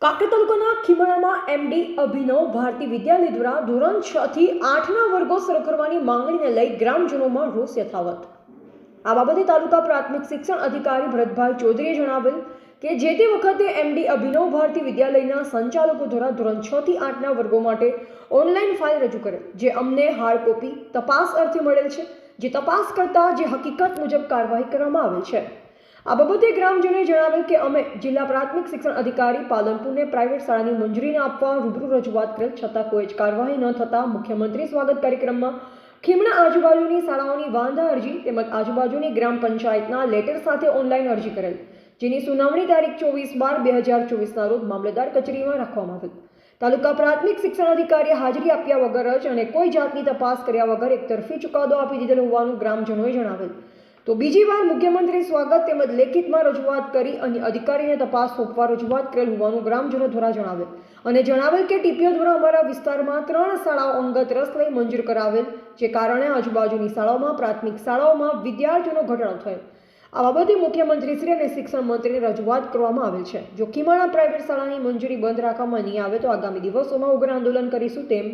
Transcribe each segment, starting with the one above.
કાંકરેજ તાલુકાના ખીમણામાં એમડી અભિનવ ભારતી વિદ્યાલય દ્વારા ધોરણ 6 થી 8ના વર્ગો શરૂ કરવાની માંગણીને લઈ ગ્રામજનોમાં રોષ યથાવત। આ બાબતે તાલુકા પ્રાથમિક શિક્ષણ અધિકારી ભરતભાઈ ચૌધરીએ જણાવેલ કે જે તે વખતે એમડી અભિનવ ભારતી વિદ્યાલયના સંચાલકો દ્વારા ધોરણ 6 થી 8ના વર્ગો માટે ઓનલાઈન ફાઇલ રજૂ કરેલ, જે અમને હાર્ડ કોપી તપાસ અર્થે મળેલ છે, જે તપાસ કરતા જે હકીકત મુજબ કાર્યવાહી કરવામાં આવેલ છે। આ બાબતે ગ્રામજનોએ જણાવેલ કે અમે જિલ્લા પ્રાથમિક શિક્ષણ અધિકારી પાલનપુરને પ્રાઇવેટ શાળાની મંજૂરી આપવા રૂબરૂ રજૂઆત કરેલ, છતાં કોઈ જ કાર્યવાહી ન થતાં મુખ્યમંત્રી સ્વાગત કાર્યક્રમમાં ખીમણા આજુબાજુની શાળાઓની વાંધા અરજી તેમજ આજુબાજુની ગ્રામ પંચાયતના લેટર સાથે ઓનલાઈન અરજી કરેલ, જેની સુનાવણી તારીખ 24/12/2024ના રોજ મામલતદાર કચેરીમાં રાખવામાં આવેલ। તાલુકા પ્રાથમિક શિક્ષણ અધિકારીએ હાજરી આપ્યા વગર જ અને કોઈ જાતની તપાસ કર્યા વગર એકતરફી ચુકાદો આપી દીધેલ હોવાનું ગ્રામજનોએ જણાવેલ। તો બીજી વાર મુખ્યમંત્રી સ્વાગત તેમજ લેખિતમાં રજૂઆત કરી અને અધિકારીને તપાસ સોંપવા રજૂઆત કરેલ હોવાનું ગ્રામજનો દ્વારા જણાવેલ અને જણાવેલ કે ટીપીઓ દ્વારા અમારા વિસ્તારમાં 3 શાળાઓ અંગત રસ લઈ મંજૂર કરાવેલ, જે કારણે આજુબાજુની શાળાઓમાં પ્રાથમિક શાળાઓમાં વિદ્યાર્થીઓનો ઘટાડો થયો। આ બાબતે મુખ્યમંત્રીશ્રી અને શિક્ષણ મંત્રીને રજૂઆત કરવામાં આવેલ છે। જો ખીમણા પ્રાઇવેટ શાળાની મંજૂરી બંધ રાખવામાં નહીં આવે તો આગામી દિવસોમાં ઉગ્ર આંદોલન કરીશું તેમ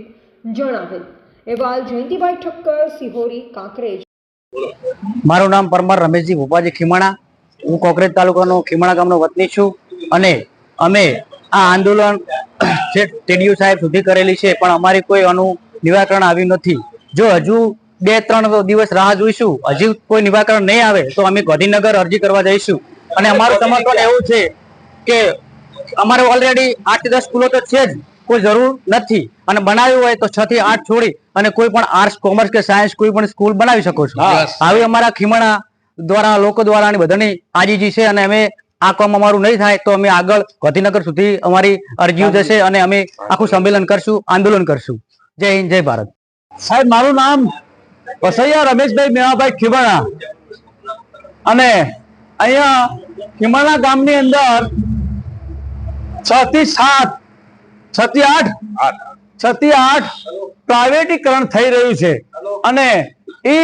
જણાવેલ। અહેવાલ જયંતિભાઈ ઠક્કર, સિહોરી, કાંકરેજ। મારું નામ પરમાર રમેશજી ભોપાજી ખીમણા। હું કાંકરેજ તાલુકાનો ખીમણા ગામનો વતની છું અને અમે આ આંદોલન ટીડીઓ સાહેબ સુધી કરેલી છે, પણ અમારી કોઈ આનું નિરાકરણ આવ્યું નથી। જો હજુ 2-3 દિવસ રાહ જોઈશું, હજી કોઈ નિરાકરણ નહીં આવે તો અમે ગાંધીનગર અરજી કરવા જઈશું। અને અમારું સમર્થન એવું છે કે અમારે ઓલરેડી 8-10 સ્કૂલો તો છે જ, કોઈ જરૂર નથી, અને બનાવ્યું હોય તો 6 થી 8 છોડી અને કોઈ પણ આર્ટ્સ, કોમર્સ કે સાયન્સ કોઈ પણ સ્કૂલ બનાવી શકો છો। આવી અમારા ખીમણા દ્વારા લોકો દ્વારા બધાની આજીજી છે અને અમે આ કામ અમારું નહીં થાય તો અમે આગળ ગાંધીનગર સુધી અમારી અરજીઓ જશે અને અમે આખું સંમેલન કરશું, આંદોલન કરશું। જય હિન્દ, જય ભારત। સાહેબ, મારું નામ વસૈયા રમેશભાઈ મેવાભાઈ ખીમણા અને અહીંયા ખીમણા ગામની અંદર 6 થી 7, 6 થી 8 પ્રાઇવેટીકરણ થઈ રહ્યું છે અને એ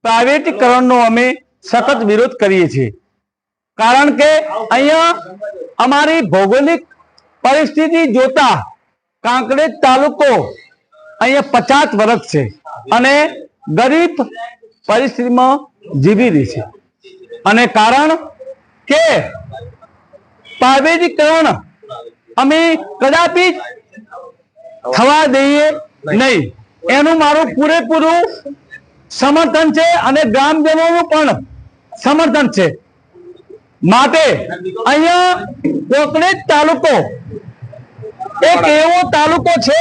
પ્રાઇવેટીકરણનો અમે સખત વિરોધ કરીએ છીએ। કારણ કે અહીંયા અમારી ભૌગોલિક પરિસ્થિતિ જોતા કાંકરેજ તાલુકો અહીંયા 50 વર્ષ છે અને ગરીબ પરિસ્થિતિમાં જીવી રહી છે, અને કારણ કે પ્રાઇવેટીકરણ અમે કદાપી થવા દઈએ નહીં, એનું મારું પૂરેપૂરું સમર્થન છે અને ગ્રામજનોનું પણ સમર્થન છે। માટે અહીંયા કાંકરેજ તાલુકો એક એવો તાલુકો છે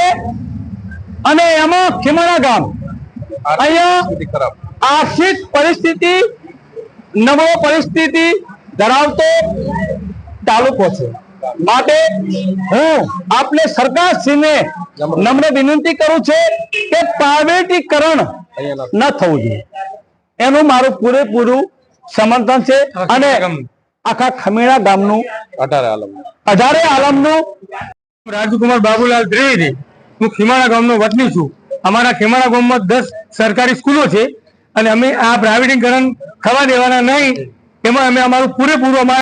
અને એમાં ખીમણા ગામ અહીંયા આર્થિક પરિસ્થિતિ નબળો પરિસ્થિતિ ધરાવતો તાલુકો છે। માટે હું આપને સરકારશ્રીને નમ્ર વિનંતી કરું છું કે પ્રાઇવેટીકરણ ન થવું જોઈએ, એનું મારું પૂરેપૂરું સમર્થન છે। અને આખા ખમીણા ગામનું 18 આલમનું રાજકુમાર બાબુલાલ ત્રિવેદી, હું ખીમણા ગામનો વતની છું। અમારા ખીમણા ગામમાં 10 સરકારી સ્કૂલો છે અને અમે આ પ્રાઇવેટીકરણ થવા દેવાના નહીં, એમાં અમે અમારું પૂરેપૂરું